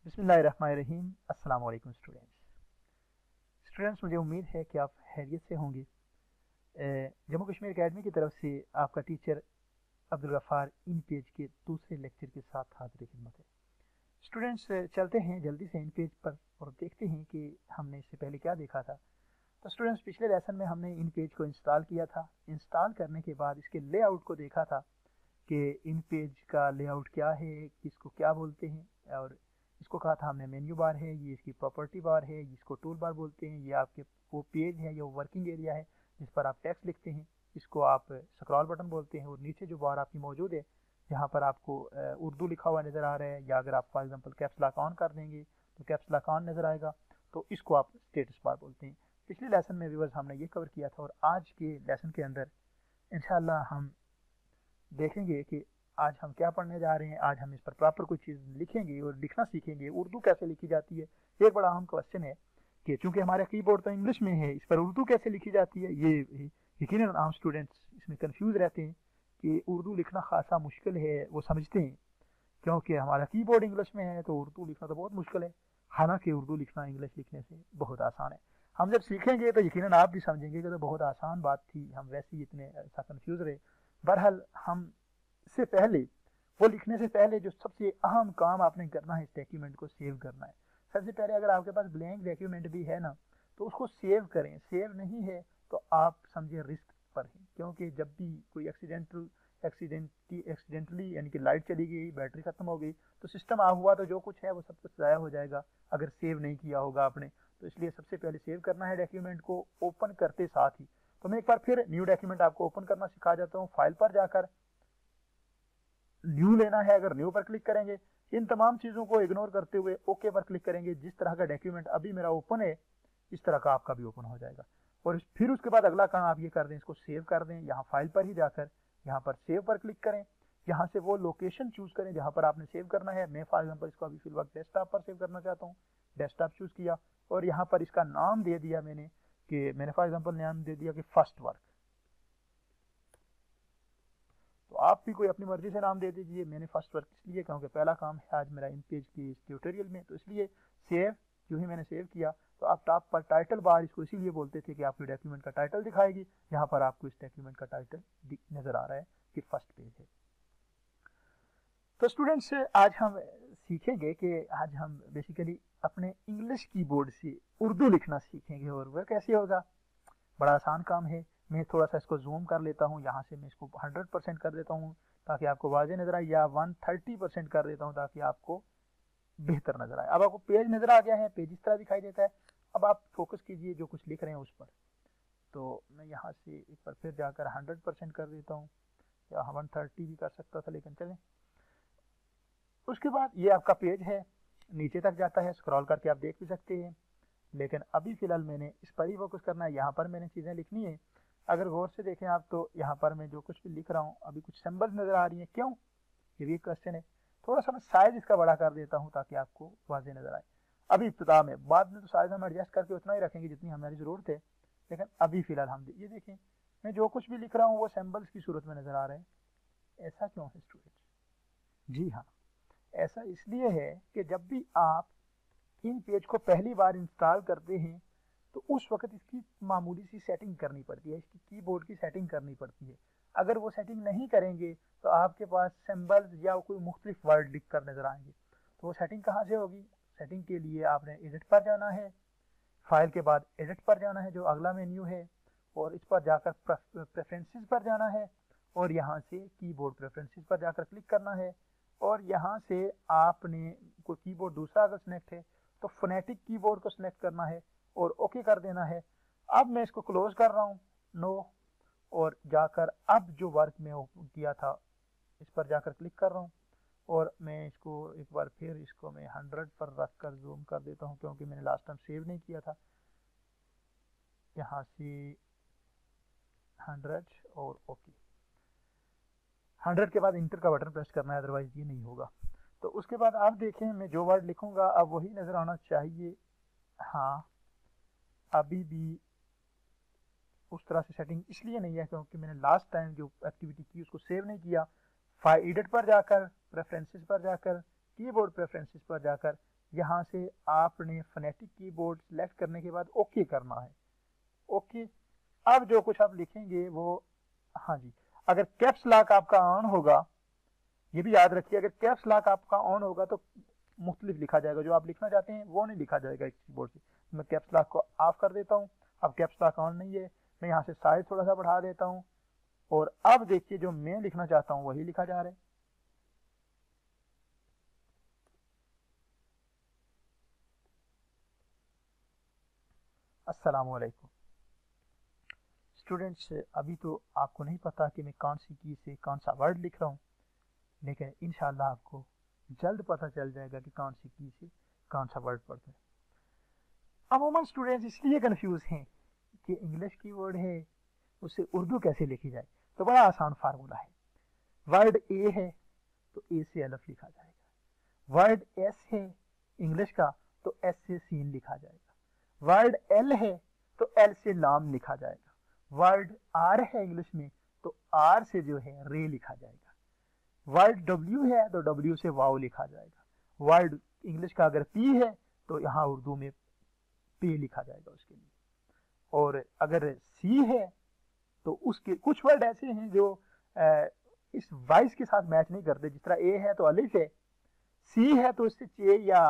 बिस्मिल्लाहिर्रहमानिर्रहीम। अस्सलाम वालेकुम स्टूडेंट्स, मुझे उम्मीद है कि आप खैरियत से होंगे। जम्मू कश्मीर एकेडमी की तरफ से आपका टीचर अब्दुल गफ़ार इन पेज के दूसरे लेक्चर के साथ हाजिर खिदमत है। स्टूडेंट्स, चलते हैं जल्दी से इन पेज पर और देखते हैं कि हमने इससे पहले क्या देखा था। तो स्टूडेंट्स, पिछले लेसन में हमने इन पेज को इंस्टॉल किया था। इंस्टॉल करने के बाद इसके लेआउट को देखा था कि इन पेज का लेआउट क्या है, किसको क्या बोलते हैं, और इसको कहा था हमने मेन्यू बार है, ये इसकी प्रॉपर्टी बार है, जिसको टूल बार बोलते हैं। ये आपके वो पेज है, ये वर्किंग एरिया है जिस पर आप टेक्स्ट लिखते हैं, इसको आप स्क्रॉल बटन बोलते हैं। और नीचे जो बार आपकी मौजूद है जहाँ पर आपको उर्दू लिखा हुआ नज़र आ रहा है, या अगर आप for example caps lock on कर देंगे तो कैप्स लॉक ऑन नज़र आएगा, तो इसको आप स्टेटस बार बोलते हैं। पिछले लेसन में व्यूअर्स हमने ये कवर किया था, और आज के लेसन के अंदर इंशाल्लाह हम देखेंगे कि आज हम क्या पढ़ने जा रहे हैं। आज हम इस पर प्रॉपर कोई चीज़ लिखेंगे और लिखना सीखेंगे। उर्दू कैसे लिखी जाती है, एक बड़ा अहम क्वेश्चन है कि चूंकि हमारा कीबोर्ड तो इंग्लिश में है, इस पर उर्दू कैसे लिखी जाती है। ये यकीनन आम स्टूडेंट्स इसमें कंफ्यूज रहते हैं कि उर्दू लिखना खासा मुश्किल है, वो समझते हैं क्योंकि हमारा कीबोर्ड इंग्लिश में है तो उर्दू लिखना तो बहुत मुश्किल है। हालांकि उर्दू लिखना इंग्लिश लिखने से बहुत आसान है। हम जब सीखेंगे तो यकीनन आप भी समझेंगे कि तो बहुत आसान बात थी, हम वैसे ही इतने ऐसा कंफ्यूज रहे। बहरहाल हम से पहले, वो लिखने से पहले जो सबसे अहम काम आपने करना है, इस डॉक्यूमेंट को सेव करना है। सबसे पहले अगर आपके पास ब्लैंक डॉक्यूमेंट भी है ना, तो उसको सेव करें। सेव नहीं है तो आप समझिए रिस्क पर हैं, क्योंकि जब भी कोई एक्सीडेंटली यानी कि लाइट चली गई, बैटरी खत्म हो गई, तो सिस्टम ऑफ हुआ तो जो कुछ है वो सब कुछ ज़ाया हो जाएगा अगर सेव नहीं किया होगा आपने। तो इसलिए सबसे पहले सेव करना है डॉक्यूमेंट को ओपन करते साथ ही। तो मैं एक बार फिर न्यू डॉक्यूमेंट आपको ओपन करना सिखा जाता हूँ। फाइल पर जाकर न्यू लेना है, अगर न्यू पर क्लिक करेंगे, इन तमाम चीज़ों को इग्नोर करते हुए ओके पर क्लिक करेंगे, जिस तरह का डॉक्यूमेंट अभी मेरा ओपन है इस तरह का आपका भी ओपन हो जाएगा। और फिर उसके बाद अगला काम आप ये कर दें, इसको सेव कर दें। यहाँ फाइल पर ही जाकर यहाँ पर सेव पर क्लिक करें, यहाँ से वो लोकेशन चूज करें जहाँ पर आपने सेव करना है। मैं फॉर एग्जाम्पल इसको अभी फिलहाल डेस्कटॉप पर सेव करना चाहता हूँ, डेस्कटॉप चूज किया और यहाँ पर इसका नाम दे दिया मैंने फॉर एग्जाम्पल नाम दे दिया कि फर्स्ट वर्क। तो आप भी कोई अपनी मर्जी से नाम दे दीजिए। मैंने फर्स्ट वर्क इसलिए क्योंकि पहला काम है आज मेरा इन पेज की इस ट्यूटोरियल में, तो इसलिए सेव। जो ही मैंने सेव किया तो आप टॉप पर टाइटल बार, इसको इसीलिए बोलते थे कि आपके डॉक्यूमेंट का टाइटल दिखाएगी। यहाँ पर आपको इस डॉक्यूमेंट का टाइटल नजर आ रहा है कि फर्स्ट पेज है। तो स्टूडेंट्स, आज हम सीखेंगे कि आज हम बेसिकली अपने इंग्लिश कीबोर्ड से उर्दू लिखना सीखेंगे। और वह कैसे होगा, बड़ा आसान काम है। मैं थोड़ा सा इसको जूम कर लेता हूँ, यहाँ से मैं इसको 100% कर देता हूँ ताकि आपको वाज़ेह नजर आए, या 130% कर देता हूँ ताकि आपको बेहतर नजर आए। अब आपको पेज नजर आ गया है, पेज इस तरह दिखाई देता है। अब आप फोकस कीजिए जो कुछ लिख रहे हैं उस पर। तो मैं यहाँ से एक बार फिर जाकर 100% कर देता हूँ, या 130 भी कर सकता था, लेकिन चलें। उसके बाद ये आपका पेज है, नीचे तक जाता है, स्क्रॉल करके आप देख भी सकते हैं। लेकिन अभी फिलहाल मैंने इस पर ही फोकस करना है, यहाँ पर मैंने चीज़ें लिखनी है। अगर गौर से देखें आप तो यहाँ पर मैं जो कुछ भी लिख रहा हूँ, अभी कुछ सिंबल्स नजर आ रही हैं, क्यों, ये भी एक क्वेश्चन है। थोड़ा सा मैं साइज इसका बड़ा कर देता हूँ ताकि आपको वाज़ेह नजर आए। अभी इब्तिदा में, बाद में तो साइज हम एडजस्ट करके उतना ही रखेंगे जितनी हमारी ज़रूरत है, लेकिन अभी फिलहाल हम ये देखें मैं जो कुछ भी लिख रहा हूँ वो सिंबल्स की सूरत में नजर आ रहे हैं। ऐसा क्यों है स्टूडेंट्स? जी हाँ, ऐसा इसलिए है कि जब भी आप इन पेज को पहली बार इंस्टॉल करते हैं तो उस वक्त इसकी मामूली सी सेटिंग करनी पड़ती है, इसकी कीबोर्ड की सेटिंग करनी पड़ती है। अगर वो सेटिंग नहीं करेंगे तो आपके पास सिंबल्स या कोई मुख्तलिफ वर्ड लिख कर नजर आएंगे। तो वो सेटिंग कहाँ से होगी? सेटिंग के लिए आपने एडिट पर जाना है, फाइल के बाद एडिट पर जाना है जो अगला मेन्यू है, और इस पर जाकर प्रेफरेंसेस पर जाना है, और यहाँ से कीबोर्ड प्रेफरेंसेस पर जाकर क्लिक करना है। और यहाँ से आपने कोई कीबोर्ड दूसरा अगर सिलेक्ट है तो फोनेटिक कीबोर्ड को सिलेक्ट करना है और ओके कर देना है। अब मैं इसको क्लोज कर रहा हूँ, नो, और जाकर अब जो वर्क में किया था इस पर जाकर क्लिक कर रहा हूँ, और मैं इसको एक बार फिर इसको मैं 100 पर रख कर जूम कर देता हूँ क्योंकि मैंने लास्ट टाइम सेव नहीं किया था। यहाँ से 100 और ओके। 100 के बाद इंटर का बटन प्रेस करना है, अदरवाइज ये नहीं होगा। तो उसके बाद आप देखें मैं जो वर्ड लिखूंगा अब वही नजर आना चाहिए। हाँ, अभी भी उस तरह से सेटिंग इसलिए नहीं है क्योंकि मैंने लास्ट टाइम जो एक्टिविटी की उसको सेव नहीं किया। फाइल एडिट पर जाकर, प्रेफरेंसेस पर जाकर, कीबोर्ड प्रेफरेंसेस पर जाकर यहाँ से आपने फोनेटिक कीबोर्ड सेलेक्ट करने के बाद ओके करना है। ओके, अब जो कुछ आप लिखेंगे वो, हाँ जी, अगर कैप्स लॉक आपका ऑन होगा, ये भी याद रखिए, अगर कैप्स लॉक आपका ऑन होगा तो मुख्तलिफ लिखा जाएगा, जो आप लिखना चाहते हैं वो नहीं लिखा जाएगा इस कीबोर्ड से। मैं कैप्स लॉक को ऑफ कर देता हूँ, अब कैप्स लॉक ऑन नहीं है। मैं यहाँ से साइज थोड़ा सा बढ़ा देता हूँ और अब देखिए जो मैं लिखना चाहता हूँ वही लिखा जा रहा है। अस्सलाम वालेकुम स्टूडेंट्स, अभी तो आपको नहीं पता कि मैं कौन सी की से कौन सा वर्ड लिख रहा हूँ, लेकिन इंशाल्लाह आपको जल्द पता चल जाएगा कि कौन सी की से कौन सा वर्ड पढ़ता है। अमूमन स्टूडेंट्स इसलिए कंफ्यूज हैं कि इंग्लिश की वर्ड है उससे उर्दू कैसे लिखी जाए। तो बड़ा आसान फार्मूला है, वर्ड ए है तो ए से अलफ लिखा जाएगा, वर्ड एस है इंग्लिश का तो एस से सीन लिखा जाएगा, वर्ड एल है तो एल से लाम लिखा जाएगा, वर्ड आर है इंग्लिश में तो आर से जो है रे लिखा जाएगा, वर्ड डब्ल्यू है तो डब्ल्यू से वाव लिखा जाएगा, वर्ड इंग्लिश का अगर पी है तो यहाँ उर्दू में पे लिखा जाएगा उसके लिए, और अगर सी है तो उसके कुछ वर्ड ऐसे हैं जो इस वाइस के साथ मैच नहीं करते, जिस तरह ए है तो अलिफ है, सी है तो इससे चे या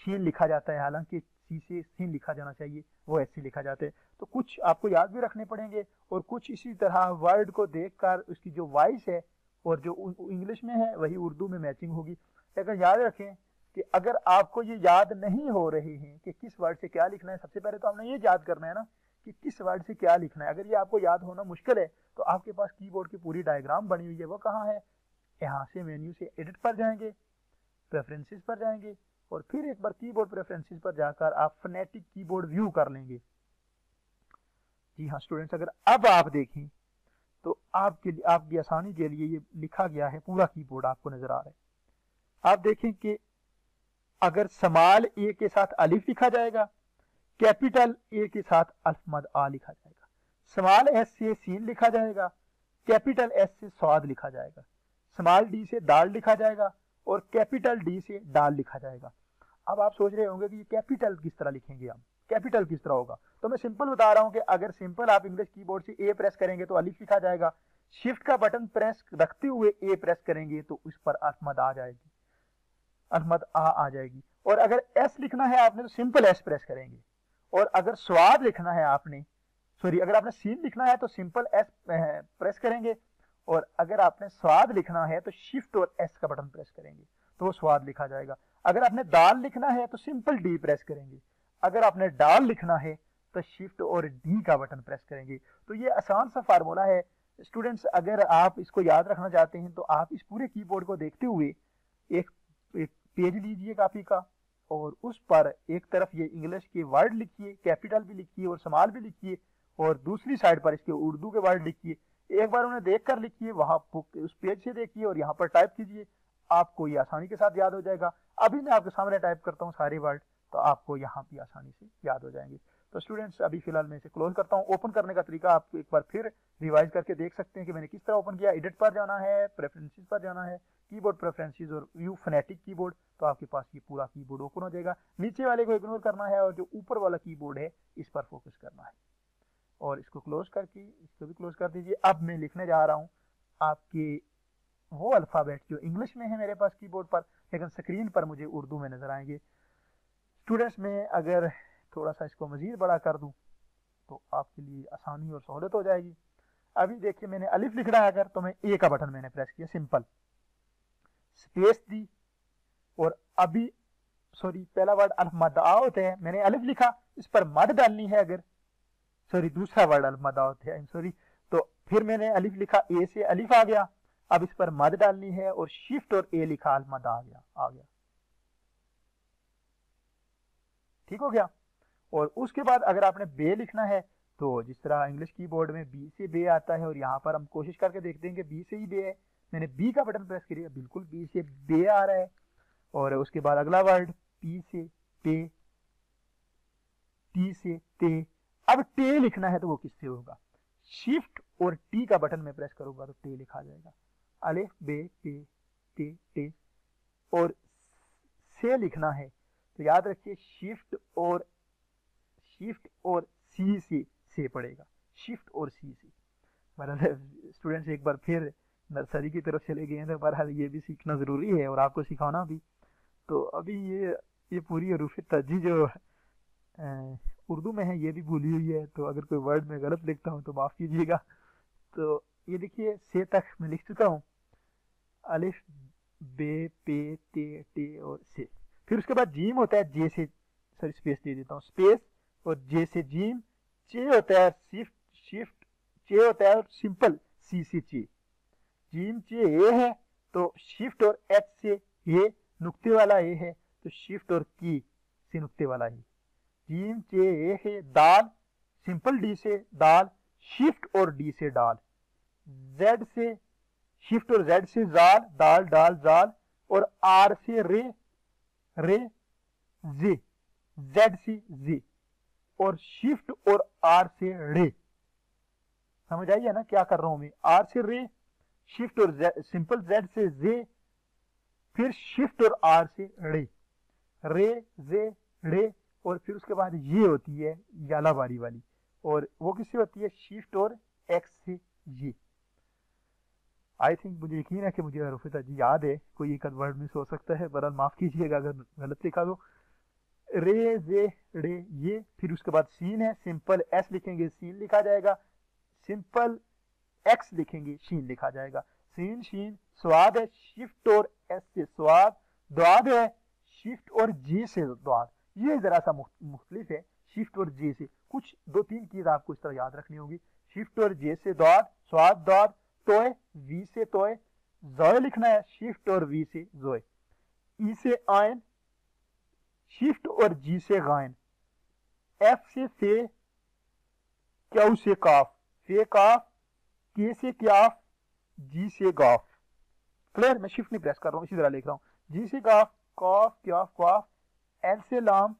शीन लिखा जाता है, हालांकि सी से सीन लिखा जाना चाहिए, वो ऐसे लिखा जाता है। तो कुछ आपको याद भी रखने पड़ेंगे और कुछ इसी तरह वर्ड को देखकर उसकी जो वॉइस है और जो इंग्लिश में है वही उर्दू में मैचिंग होगी। लेकिन याद रखें कि अगर आपको ये याद नहीं हो रही है कि किस वर्ड से क्या लिखना है, सबसे पहले तो आपने ये याद करना है ना कि किस वर्ड से क्या लिखना है। अगर ये आपको याद होना मुश्किल है तो आपके पास कीबोर्ड की पूरी डायग्राम बनी हुई है, वो कहाँ है, यहाँ से मेन्यू से एडिट पर जाएंगे, प्रेफरेंसेस पर जाएंगे और फिर एक बार कीबोर्ड प्रेफरेंसेस पर जाकर आप फोनेटिक कीबोर्ड व्यू कर लेंगे। जी हाँ स्टूडेंट्स, अगर अब आप देखें तो आपकी आसानी के लिए ये लिखा गया है, पूरा कीबोर्ड आपको नजर आ रहा है। आप देखें कि अगर स्मॉल ए के साथ अलिफ लिखा जाएगा, कैपिटल ए के साथ अल्फ मद आ लिखा जाएगा, स्मॉल एस से सीन लिखा जाएगा, कैपिटल एस से स्वाद लिखा जाएगा, स्मॉल डी से दाल लिखा जाएगा और कैपिटल डी से डाल लिखा जाएगा। अब आप सोच रहे होंगे कि ये कैपिटल किस तरह लिखेंगे, हम कैपिटल किस तरह होगा। तो मैं सिंपल बता रहा हूं कि अगर सिंपल आप इंग्लिश कीबोर्ड से ए प्रेस करेंगे तो अलिफ लिखा जाएगा, शिफ्ट का बटन प्रेस रखते हुए ए प्रेस करेंगे तो उस पर अल्फ मद आ जाएगी, अल्फ मद आ जाएगी। और अगर एस लिखना है आपने तो सिंपल एस प्रेस करेंगे, और अगर स्वाद लिखना है आपने, सॉरी अगर आपने सीन लिखना है तो सिंपल एस प्रेस करेंगे, और अगर आपने स्वाद लिखना है तो शिफ्ट और एस का बटन प्रेस करेंगे तो वो स्वाद लिखा जाएगा। अगर आपने दाल लिखना है तो सिंपल डी प्रेस करेंगे, अगर आपने डाल लिखना है तो शिफ्ट और डी का बटन प्रेस करेंगे। तो ये आसान सा फार्मूला है स्टूडेंट्स, अगर आप इसको याद रखना चाहते हैं तो आप इस पूरे कीबोर्ड को देखते हुए एक पेज लीजिए कॉपी का, और उस पर एक तरफ ये इंग्लिश के वर्ड लिखिए, कैपिटल भी लिखिए और स्मॉल भी लिखिए, और दूसरी साइड पर इसके उर्दू के वर्ड लिखिए। एक बार उन्हें देख कर लिखिए, वहां उस पेज से देखिए और यहाँ पर टाइप कीजिए, आपको ये आसानी के साथ याद हो जाएगा। अभी मैं आपके सामने टाइप करता हूँ सारे वर्ड, तो आपको यहाँ भी आसानी से याद हो जाएंगे। तो स्टूडेंट्स अभी फिलहाल मैं इसे क्लोज करता हूँ। ओपन करने का तरीका आप एक बार फिर रिवाइज करके देख सकते हैं कि मैंने किस तरह ओपन किया। एडिट पर जाना है, प्रेफरेंसेस पर जाना है, कीबोर्ड प्रेफरेंसेस और व्यू फोनेटिक कीबोर्ड, तो आपके पास ये पूरा कीबोर्ड ओपन हो जाएगा। नीचे वाले को इग्नोर करना है और जो ऊपर वाला कीबोर्ड है इस पर फोकस करना है। और इसको क्लोज करके इसको भी क्लोज कर दीजिए। अब मैं लिखने जा रहा हूँ आपके वो अल्फाबेट जो इंग्लिश में है मेरे पास कीबोर्ड पर, लेकिन स्क्रीन पर मुझे उर्दू में नजर आएंगे। स्टूडेंट्स में अगर थोड़ा सा इसको मजीद बड़ा कर दूं तो आपके लिए आसानी और सहूलत हो जाएगी। अभी देखिए मैंने अलिफ लिखना है अगर, तो मैं ए का बटन मैंने प्रेस किया, सिंपल स्पेस दी, और अभी सॉरी पहला वर्ड अल्फ मद आ होता है, मैंने अलिफ लिखा, इस पर मद डालनी है, अगर सॉरी दूसरा वर्ड अल्फ मद आ होता है सॉरी, तो फिर मैंने अलिफ लिखा, ए से अलिफ आ गया, अब इस पर मद डालनी है और शिफ्ट और ए लिखा, अल्फ मद आ गया, ठीक हो गया। और उसके बाद अगर आपने बे लिखना है तो जिस तरह इंग्लिश कीबोर्ड में बी से बे आता है, और यहाँ पर हम कोशिश करके देखते हैं कि बी से ही बे है, मैंने बी का बटन प्रेस किया, बिल्कुल बी से बे आ रहा है। और उसके बाद अगला वर्ड पी से पे, टी से ते। अब टे लिखना है तो वो किससे होगा, शिफ्ट और टी का बटन में प्रेस करूंगा तो टे लिखा जाएगा, अलिफ बे पे ते टे। और से लिखना है तो याद रखिए शिफ्ट और सी से पड़ेगा, शिफ्ट और सी से। बहरहाल स्टूडेंट्स एक बार फिर नर्सरी की तरफ चले गए हैं तो बहरहाल ये भी सीखना ज़रूरी है और आपको सिखाना भी। तो अभी ये पूरी हरूफ तर्जीह जो उर्दू में है ये भी भूली हुई है, तो अगर कोई वर्ड में गलत लिखता हूँ तो माफ़ कीजिएगा। तो ये देखिए से तक मैं लिख चुका हूँ, अलिफ बे पे ते टे और से। फिर उसके बाद जीम होता है जे से, सॉरी स्पेस दे देता हूँ, स्पेस और जे से जीम, चे होता है शिफ्ट चे होता है और सिंपल सी से चे, जीम चे ए है तो शिफ्ट और एच से ये नुक्ते वाला ए है तो शिफ्ट और की से नुक्ते वाला ए, जीम चे ए है, दाल सिंपल डी से दाल, शिफ्ट और डी से डाल, जेड से शिफ्ट और जेड से जाल दाल डाल जाल, और आर से रे जे, जेड से जे, और शिफ्ट और आर से रे। समझ आइए ना क्या कर रहा हूं मैं, आर से रे, शिफ्ट और सिंपल जेड से जे, फिर शिफ्ट और आर से रे जे रे, और फिर उसके बाद ये होती है याला बारी वाली, और वो किससे होती है शिफ्ट और एक्स से ये। आई थिंक मुझे यकीन है कि मुझे हरूफ तर्जीह याद है, कोई एक वर्ड मिस हो सकता है, बहरहाल माफ कीजिएगा अगर गलत लिखा तो। रे जे रे ये, फिर उसके बाद सीन है, सिंपल एस लिखेंगे सीन लिखा जाएगा, सिंपल एक्स लिखेंगे शीन लिखा जाएगा, सीन शीन, स्वाद है शिफ्ट और एस से स्वाद, द्वाद है शिफ्ट और जे से द्वाद। ये जरा सा मुख्तलिफ है शिफ्ट और जे से, कुछ दो तीन चीज आपको इस तरह याद रखनी होगी, शिफ्ट और जे से द्वाद, स्वाद द्वाद, तोय वी से तोय, जोय लिखना है शिफ्ट और वी से जोय, ई से आयन, शिफ्ट और जी से गायन, एफ से फे, क्यू से काफ, फे काफ, के से क्याफ, जी से गाफ। क्लियर, मैं शिफ्ट नहीं प्रेस कर रहा हूं, इसी तरह लिख रहा हूं, जी से गाफ, कॉफ क्याफ क्वाफ, एल से लाम,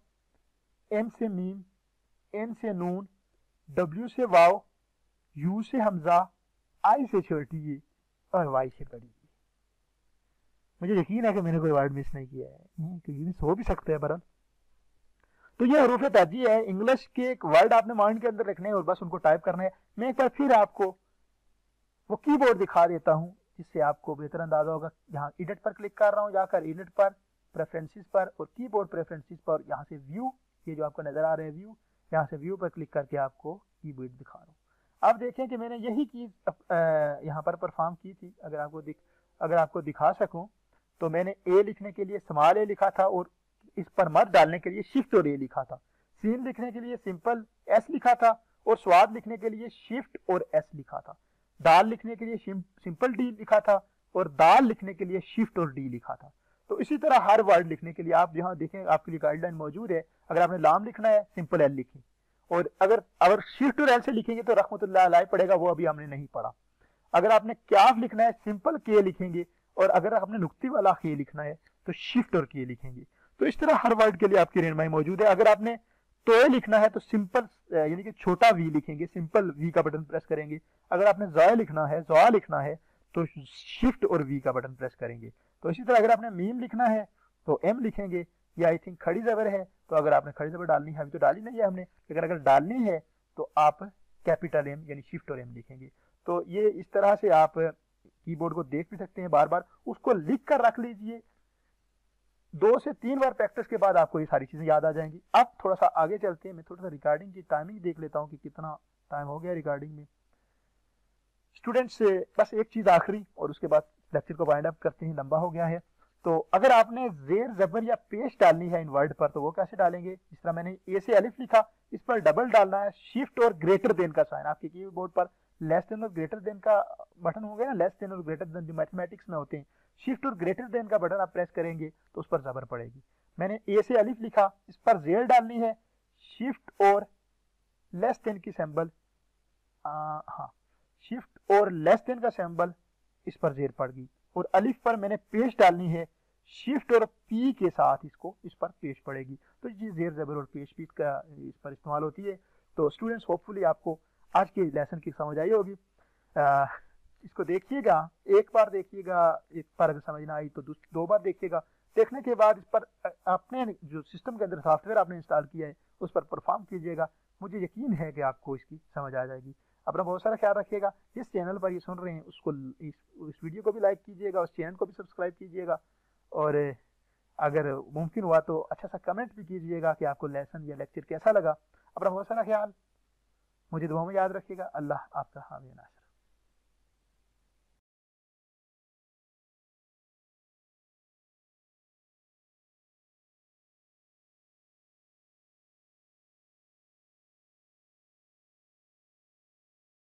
एम से मीम, एन से नून, डब्ल्यू से वाव, यू से हमजा, आई से छोटी ये, और वाई से बड़ी ये। मुझे यकीन है कि मैंने कोई वर्ड मिस नहीं किया है, क्योंकि मिस हो भी सकता है बरन। तो ये हरूफ तर्जीह है, इंग्लिश के एक वर्ड आपने माइंड के अंदर रखने हैं और बस उनको टाइप करना है। मैं एक बार फिर आपको वो कीबोर्ड दिखा देता हूं जिससे आपको बेहतर अंदाजा होगा। यहाँ एडिट पर क्लिक कर रहा हूँ, जाकर एडिट पर, प्रेफरेंसेस पर, और कीबोर्ड प्रेफरेंसेस पर, यहाँ से व्यू, ये जो आपको नजर आ रहे हैं व्यू, यहाँ से व्यू पर क्लिक करके आपको कीबोर्ड दिखा रहा हूँ। अब देखें कि मैंने यही चीज यहाँ पर परफॉर्म की थी। अगर आपको दिखा सकूं तो मैंने ए लिखने के लिए स्मॉल ए लिखा था और इस पर मत डालने के लिए शिफ्ट और ए लिखा था, सीन लिखने के लिए सिंपल एस लिखा था, और स्वाद लिखने के लिए शिफ्ट और एस लिखा था, दाल लिखने के लिए सिंपल डी लिखा था, और दाल लिखने के लिए शिफ्ट और डी लिखा था। तो इसी तरह हर वर्ड लिखने के लिए आप यहाँ देखें, आपके लिए गाइडलाइन मौजूद है। अगर आपने लाम लिखना है सिंपल एल लिखें, और अगर शिफ्ट और एल से लिखेंगे तो रहमतुल्लाह अलैह पड़ेगा, वो अभी हमने नहीं पढ़ा। अगर आपने क्याफ लिखना है सिंपल के लिखेंगे, और अगर आपने नुक्ती वाला के लिखना है तो शिफ्ट और के लिखेंगे। तो इस तरह हर वर्ड के लिए आपकी रहनुमाई मौजूद है। अगर आपने तोय लिखना है तो सिंपल यानी कि छोटा वी लिखेंगे, सिंपल वी का बटन प्रेस करेंगे। अगर आपने ज़ॉय लिखना है, ज़ॉ लिखना है तो शिफ्ट और वी का बटन प्रेस करेंगे। तो इसी तरह अगर आपने मीम लिखना है तो एम लिखेंगे, या आई थिंक खड़ी ज़बर है तो अगर आपने खड़ी ज़बर डालनी है, अभी तो डाली नहीं है हमने, लेकिन अगर डालनी है तो आप कैपिटल एम यानी शिफ्ट और एम लिखेंगे। तो ये इस तरह से आप कीबोर्ड को देख भी सकते हैं, बार बार उसको लिख कर रख लीजिए। 2 से 3 बार प्रैक्टिस के बाद आपको ये सारी चीजें याद आ जाएंगी। अब थोड़ा सा आगे चलते हैं, मैं थोड़ा सा रिकॉर्डिंग की टाइमिंग देख लेता हूँ कि कितना टाइम हो गया रिकॉर्डिंग में। स्टूडेंट्स से बस एक चीज आखिरी, और उसके बाद लेक्चर को वाइंड अप करते हैं, लंबा हो गया है। तो अगर आपने जेर जबर या पेश डालनी है इन वर्ड पर तो वो कैसे डालेंगे? जिस तरह मैंने ए से अलिफ लिखा, इस पर डबल डालना है, शिफ्ट और ग्रेटर देन का साइन। आपके कीबोर्ड पर लेस देन और ग्रेटर देन का बटन हो गया ना, लेस देन और ग्रेटर देन जो मैथमेटिक्स में होते हैं, शिफ्ट और ग्रेटर देन का बटन आप प्रेस करेंगे तो उस पर जबर पड़ेगी। मैंने ए से अलिफ लिखा, इस पर जेर डालनी है, शिफ्ट और लेस देन की सिंबल, हाँ शिफ्ट और लेस देन का सिंबल, इस पर जेर पड़ गई। और अलिफ पर मैंने पेश डालनी है, शिफ्ट और पी के साथ इसको, इस पर पेश पड़ेगी। तो ये जेर जबर और पेश भी का इस पर इस्तेमाल होती है। तो स्टूडेंट्स होपफुली आपको आज के लेसन की समझ आई होगी। اس کو دیکھیے گا، ایک بار دیکھیے گا، ایک بار اگر سمجھ نہ آئی تو دو بار دیکھیے گا، دیکھنے کے بعد اس پر اپنے جو سسٹم کے اندر سافٹ ویئر آپ نے انسٹال کیا ہے اس پر پرفارم کیجیے گا، مجھے یقین ہے کہ آپ کو اس کی سمجھ آ جائے گی۔ اپنا بہت سارا خیال رکھیے گا، جس چینل پر یہ سن رہے ہیں اس کو اس ویڈیو کو بھی لائک کیجیے گا، اس چینل کو بھی سبسکرائب کیجیے گا، اور اگر ممکن ہوا تو اچھا سا کمنٹ بھی کیجیے گا کہ آپ کو لیسن یا لیکچر کیسا لگا۔ اپنا بہت سارا خیال، مجھے دعاؤں میں یاد رکھیے گا۔ اللہ آپ کا حامی ناصر۔